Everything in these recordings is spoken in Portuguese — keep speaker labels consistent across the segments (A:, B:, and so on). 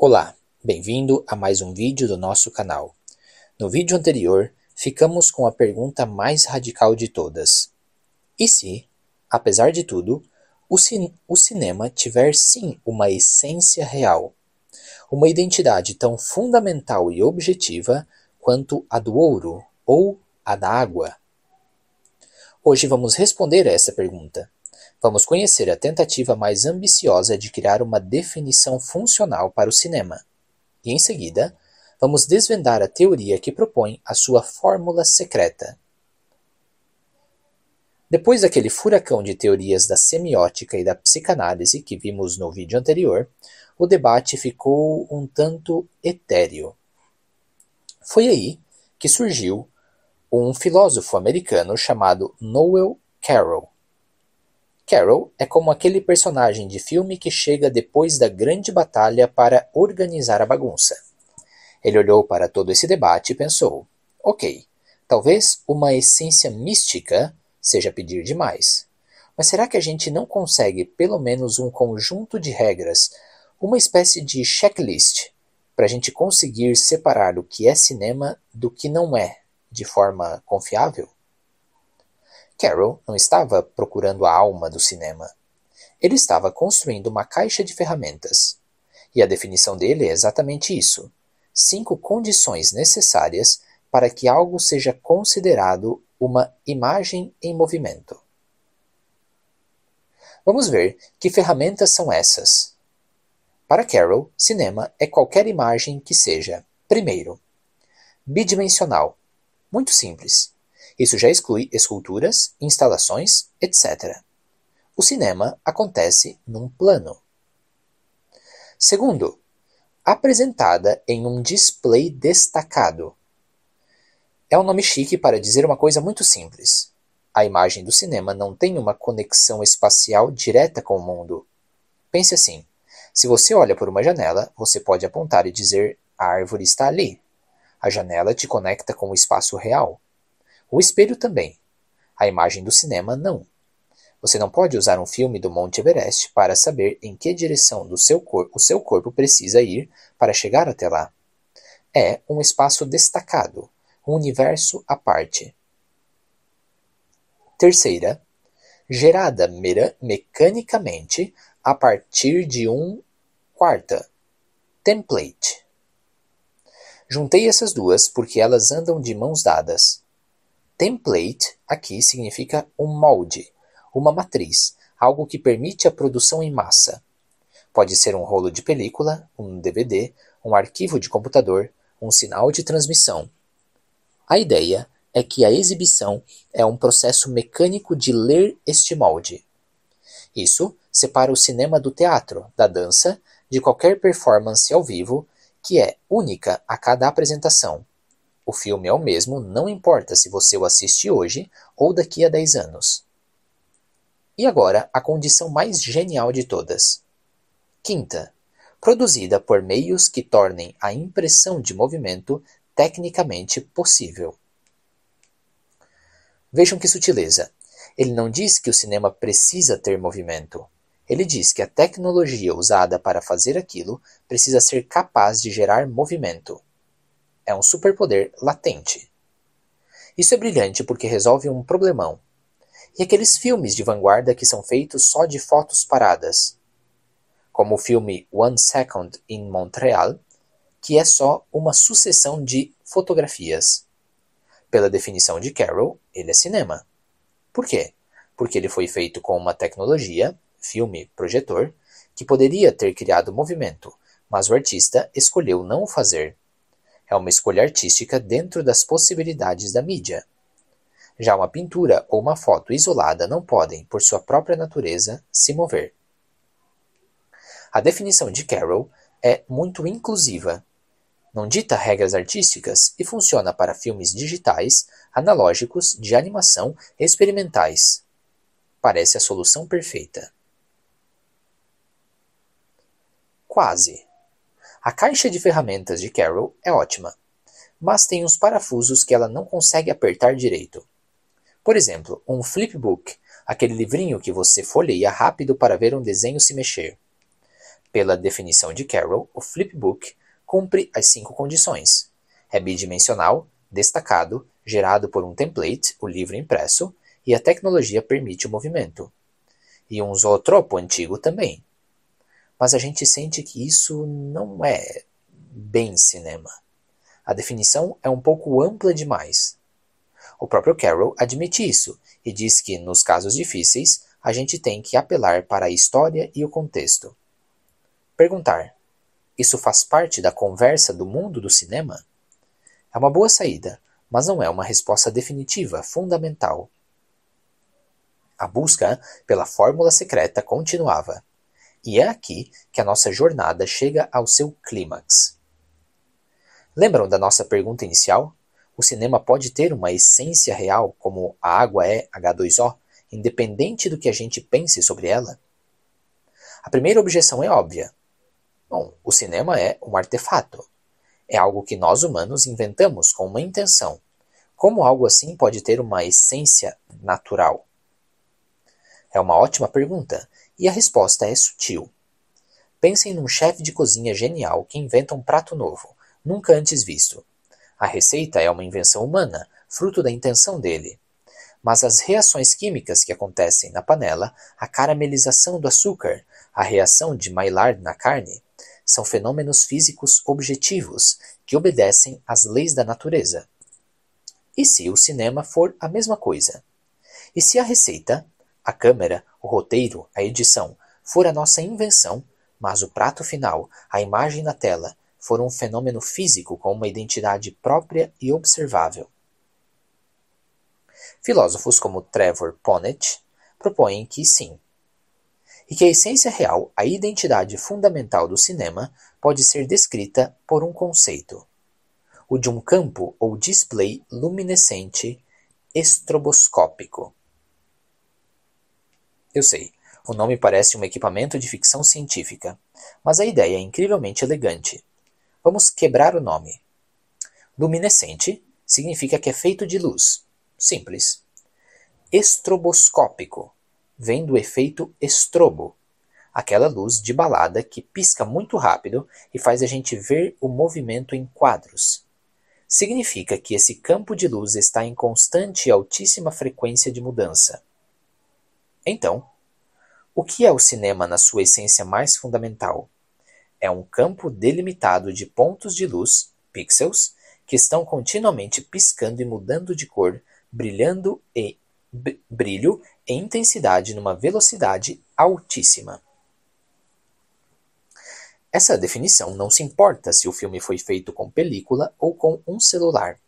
A: Olá, bem-vindo a mais um vídeo do nosso canal. No vídeo anterior, ficamos com a pergunta mais radical de todas. E se, apesar de tudo, o cinema tiver sim uma essência real, uma identidade tão fundamental e objetiva quanto a do ouro ou a da água? Hoje vamos responder a essa pergunta. Vamos conhecer a tentativa mais ambiciosa de criar uma definição funcional para o cinema. E, em seguida, vamos desvendar a teoria que propõe a sua fórmula secreta. Depois daquele furacão de teorias da semiótica e da psicanálise que vimos no vídeo anterior, o debate ficou um tanto etéreo. Foi aí que surgiu um filósofo americano chamado Noel Carroll. Carroll é como aquele personagem de filme que chega depois da grande batalha para organizar a bagunça. Ele olhou para todo esse debate e pensou: ok, talvez uma essência mística seja pedir demais. Mas será que a gente não consegue pelo menos um conjunto de regras, uma espécie de checklist, para a gente conseguir separar o que é cinema do que não é, de forma confiável? Carroll não estava procurando a alma do cinema. Ele estava construindo uma caixa de ferramentas. E a definição dele é exatamente isso: 5 condições necessárias para que algo seja considerado uma imagem em movimento. Vamos ver que ferramentas são essas. Para Carroll, cinema é qualquer imagem que seja, primeiro, bidimensional. Muito simples. Isso já exclui esculturas, instalações, etc. O cinema acontece num plano. Segundo, apresentada em um display destacado. É um nome chique para dizer uma coisa muito simples. A imagem do cinema não tem uma conexão espacial direta com o mundo. Pense assim: se você olha por uma janela, você pode apontar e dizer: a árvore está ali. A janela te conecta com o espaço real. O espelho também. A imagem do cinema não. Você não pode usar um filme do Monte Everest para saber em que direção o seu corpo precisa ir para chegar até lá. É um espaço destacado, um universo à parte. Terceira, gerada mecanicamente a partir de um quarta, template. Juntei essas duas porque elas andam de mãos dadas. Template aqui significa um molde, uma matriz, algo que permite a produção em massa. Pode ser um rolo de película, um DVD, um arquivo de computador, um sinal de transmissão. A ideia é que a exibição é um processo mecânico de ler este molde. Isso separa o cinema do teatro, da dança, de qualquer performance ao vivo, que é única a cada apresentação. O filme é o mesmo, não importa se você o assiste hoje ou daqui a 10 anos. E agora, a condição mais genial de todas. Quinta, produzida por meios que tornem a impressão de movimento tecnicamente possível. Vejam que sutileza. Ele não diz que o cinema precisa ter movimento. Ele diz que a tecnologia usada para fazer aquilo precisa ser capaz de gerar movimento. É um superpoder latente. Isso é brilhante porque resolve um problemão. E aqueles filmes de vanguarda que são feitos só de fotos paradas, como o filme One Second in Montreal, que é só uma sucessão de fotografias. Pela definição de Carroll, ele é cinema. Por quê? Porque ele foi feito com uma tecnologia, filme, projetor, que poderia ter criado movimento, mas o artista escolheu não o fazer. É uma escolha artística dentro das possibilidades da mídia. Já uma pintura ou uma foto isolada não podem, por sua própria natureza, se mover. A definição de Carroll é muito inclusiva. Não dita regras artísticas e funciona para filmes digitais, analógicos, de animação e experimentais. Parece a solução perfeita. Quase. A caixa de ferramentas de Carroll é ótima, mas tem uns parafusos que ela não consegue apertar direito. Por exemplo, um flipbook, aquele livrinho que você folheia rápido para ver um desenho se mexer. Pela definição de Carroll, o flipbook cumpre as 5 condições. É bidimensional, destacado, gerado por um template, o livro impresso, e a tecnologia permite o movimento. E um zootropo antigo também. Mas a gente sente que isso não é bem cinema. A definição é um pouco ampla demais. O próprio Carroll admite isso e diz que, nos casos difíceis, a gente tem que apelar para a história e o contexto. Perguntar: isso faz parte da conversa do mundo do cinema? É uma boa saída, mas não é uma resposta definitiva, fundamental. A busca pela fórmula secreta continuava. E é aqui que a nossa jornada chega ao seu clímax. Lembram da nossa pergunta inicial? O cinema pode ter uma essência real, como a água é H2O, independente do que a gente pense sobre ela? A primeira objeção é óbvia. Bom, o cinema é um artefato. É algo que nós humanos inventamos com uma intenção. Como algo assim pode ter uma essência natural? É uma ótima pergunta, e a resposta é sutil. Pensem num chefe de cozinha genial que inventa um prato novo, nunca antes visto. A receita é uma invenção humana, fruto da intenção dele. Mas as reações químicas que acontecem na panela, a caramelização do açúcar, a reação de Maillard na carne, são fenômenos físicos objetivos que obedecem às leis da natureza. E se o cinema for a mesma coisa? E se a receita, a câmera, o roteiro, a edição, for a nossa invenção, mas o prato final, a imagem na tela, for um fenômeno físico com uma identidade própria e observável? Filósofos como Trevor Ponet propõem que sim, e que a essência real, a identidade fundamental do cinema, pode ser descrita por um conceito, o de um campo ou display luminescente estroboscópico. Eu sei, o nome parece um equipamento de ficção científica, mas a ideia é incrivelmente elegante. Vamos quebrar o nome. Luminescente significa que é feito de luz. Simples. Estroboscópico vem do efeito estrobo, aquela luz de balada que pisca muito rápido e faz a gente ver o movimento em quadros. Significa que esse campo de luz está em constante e altíssima frequência de mudança. Então, o que é o cinema na sua essência mais fundamental? É um campo delimitado de pontos de luz, pixels, que estão continuamente piscando e mudando de cor, brilho e intensidade numa velocidade altíssima. Essa definição não se importa se o filme foi feito com película ou com um celular.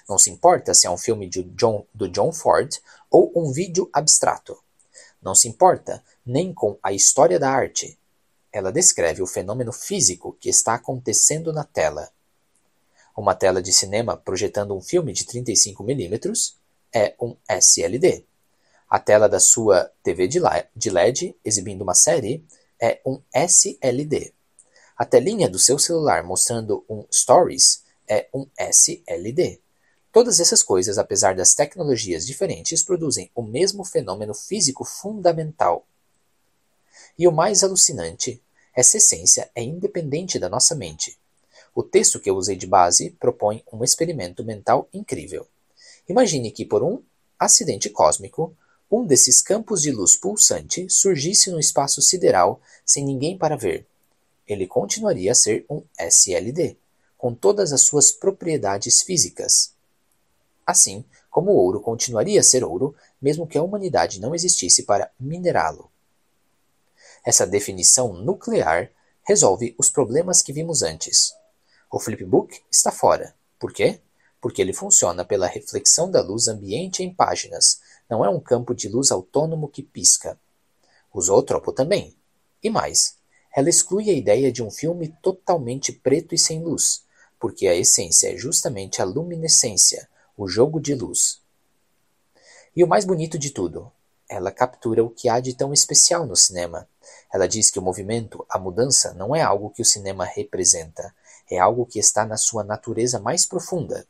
A: Não se importa se é um filme do John Ford ou um vídeo abstrato. Não se importa nem com a história da arte. Ela descreve o fenômeno físico que está acontecendo na tela. Uma tela de cinema projetando um filme de 35mm é um SLD. A tela da sua TV de LED exibindo uma série é um SLD. A telinha do seu celular mostrando um Stories é um SLD. Todas essas coisas, apesar das tecnologias diferentes, produzem o mesmo fenômeno físico fundamental. E o mais alucinante, essa essência é independente da nossa mente. O texto que eu usei de base propõe um experimento mental incrível. Imagine que, por um acidente cósmico, um desses campos de luz pulsante surgisse no espaço sideral sem ninguém para ver. Ele continuaria a ser um SLD, com todas as suas propriedades físicas. Assim como o ouro continuaria a ser ouro, mesmo que a humanidade não existisse para minerá-lo. Essa definição nuclear resolve os problemas que vimos antes. O flipbook está fora. Por quê? Porque ele funciona pela reflexão da luz ambiente em páginas, não é um campo de luz autônomo que pisca. O zootropo também. E mais, ela exclui a ideia de um filme totalmente preto e sem luz, porque a essência é justamente a luminescência, o jogo de luz. E o mais bonito de tudo, ela captura o que há de tão especial no cinema. Ela diz que o movimento, a mudança, não é algo que o cinema representa, é algo que está na sua natureza mais profunda.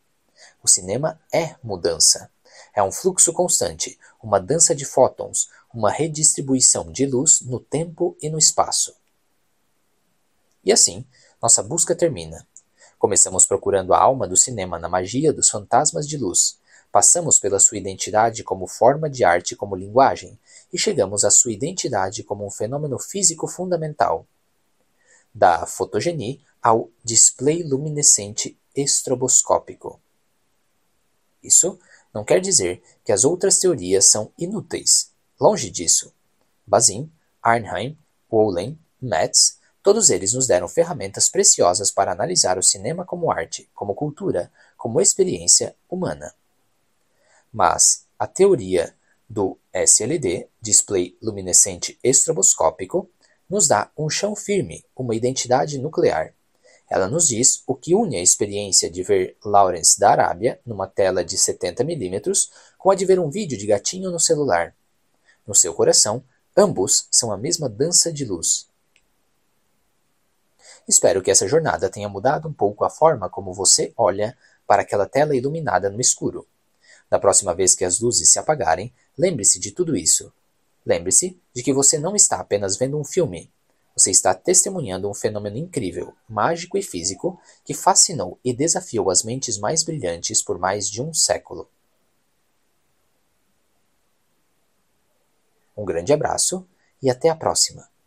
A: O cinema é mudança. É um fluxo constante, uma dança de fótons, uma redistribuição de luz no tempo e no espaço. E assim, nossa busca termina. Começamos procurando a alma do cinema na magia dos fantasmas de luz. Passamos pela sua identidade como forma de arte como linguagem, e chegamos à sua identidade como um fenômeno físico fundamental. Da fotogenia ao display luminescente estroboscópico. Isso não quer dizer que as outras teorias são inúteis. Longe disso. Bazin, Arnheim, Wollen, Metz, todos eles nos deram ferramentas preciosas para analisar o cinema como arte, como cultura, como experiência humana. Mas a teoria do SLD, Display Luminescente Estroboscópico, nos dá um chão firme, uma identidade nuclear. Ela nos diz o que une a experiência de ver Lawrence da Arábia numa tela de 70 mm com a de ver um vídeo de gatinho no celular. No seu coração, ambos são a mesma dança de luz. Espero que essa jornada tenha mudado um pouco a forma como você olha para aquela tela iluminada no escuro. Da próxima vez que as luzes se apagarem, lembre-se de tudo isso. Lembre-se de que você não está apenas vendo um filme. Você está testemunhando um fenômeno incrível, mágico e físico que fascinou e desafiou as mentes mais brilhantes por mais de um século. Um grande abraço e até a próxima!